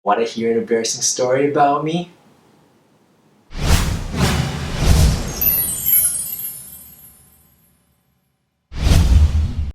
Want to hear an embarrassing story about me?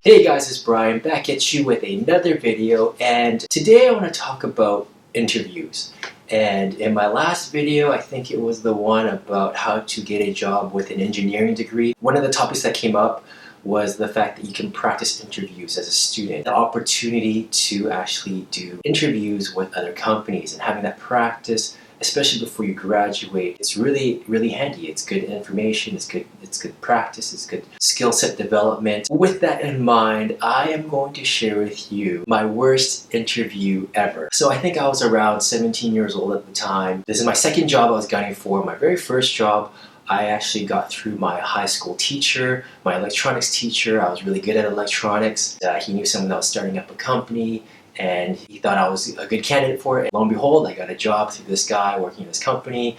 Hey guys, it's Brian back at you with another video, and today I want to talk about interviews. And in my last video, I think it was the one about how to get a job with an engineering degree. One of the topics that came up was the fact that you can practice interviews as a student. The opportunity to actually do interviews with other companies and having that practice, especially before you graduate, it's really, really handy. It's good information, it's good practice, it's good skill set development. With that in mind, I am going to share with you my worst interview ever. So I think I was around 17 years old at the time. This is my second job I was gunning for. My very first job, I actually got through my high school teacher, my electronics teacher. I was really good at electronics. He knew someone that was starting up a company, and he thought I was a good candidate for it. Lo and behold, I got a job through this guy working in this company,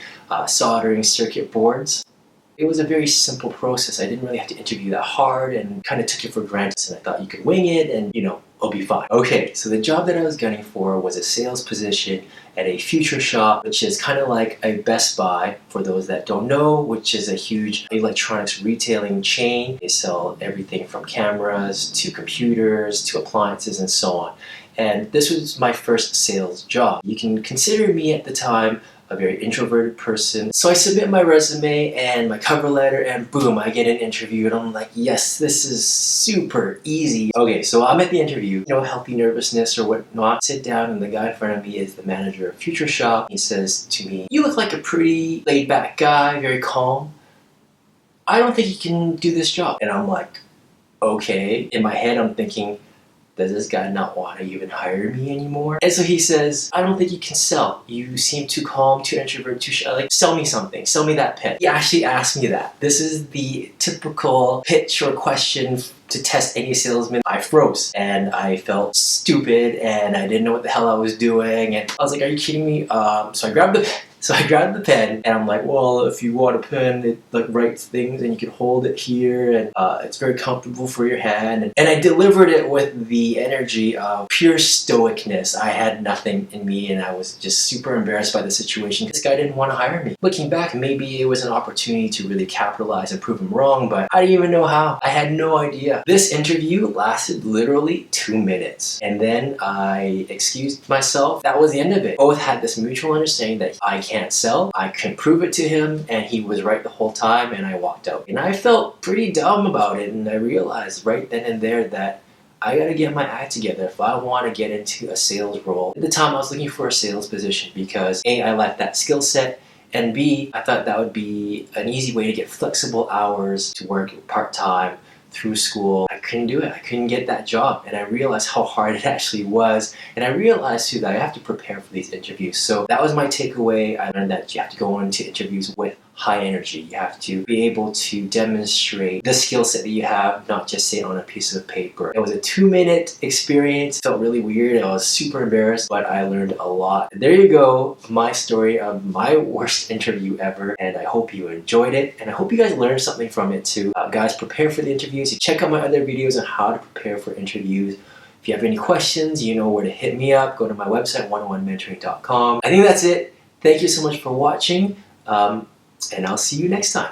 soldering circuit boards. It was a very simple process. I didn't really have to interview that hard and kind of took it for granted. And I thought you could wing it and, it'll be fine. Okay, so the job that I was gunning for was a sales position at a FutureShop, which is kind of like a BestBuy, for those that don't know, which is a huge electronics retailing chain. They sell everything from cameras to computers to appliances and so on. And this was my first sales job. You can consider me at the time a very introverted person. So I submit my resume and my cover letter, and boom, I get an interview, and I'm like, yes, this is super easy. Okay, so I'm at the interview, healthy nervousness or whatnot. Sit down, and the guy in front of me is the manager of FutureShop. He says to me, "You look like a pretty laid back guy, very calm. I don't think you can do this job." And I'm like, okay. In my head, I'm thinking, does this guy not want to even hire me anymore? And so he says, "I don't think you can sell. You seem too calm, too introverted, too shy. Like, sell me something. Sell me that pen." He actually asked me that. This is the typical pitch or question to test any salesman. I froze and I felt stupid and I didn't know what the hell I was doing. And I was like, "Are you kidding me?" So I grabbed the pen and I'm like, "Well, if you want a pen, it writes things and you can hold it here, and it's very comfortable for your hand." And I delivered it with the energy of pure stoicness. I had nothing in me and I was just super embarrassed by the situation. This guy didn't want to hire me. Looking back, maybe it was an opportunity to really capitalize and prove him wrong, but I didn't even know how. I had no idea. This interview lasted literally 2 minutes, and then I excused myself. That was the end of it. Both had this mutual understanding that I can't sell. I can prove it to him, and he was right the whole time, and I walked out. And I felt pretty dumb about it, and I realized right then and there that I gotta get my act together if I want to get into a sales role. At the time, I was looking for a sales position because A, I lacked that skill set, and B, I thought that would be an easy way to get flexible hours to work part-time through school. I couldn't do it. I couldn't get that job, and I realized how hard it actually was, and I realized too that I have to prepare for these interviews. So that was my takeaway. I learned that you have to go into interviews with high energy. You have to be able to demonstrate the skill set that you have, not just say it on a piece of paper. It was a 2-minute experience. It felt really weird. I was super embarrassed, but I learned a lot. There you go, my story of my worst interview ever, and I hope you enjoyed it, and I hope you guys learned something from it too. Guys, prepare for the interviews. You check out my other videos on how to prepare for interviews. If you have any questions, you know where to hit me up. Go to my website, 101mentoring.com. I think that's it. Thank you so much for watching. And I'll see you next time.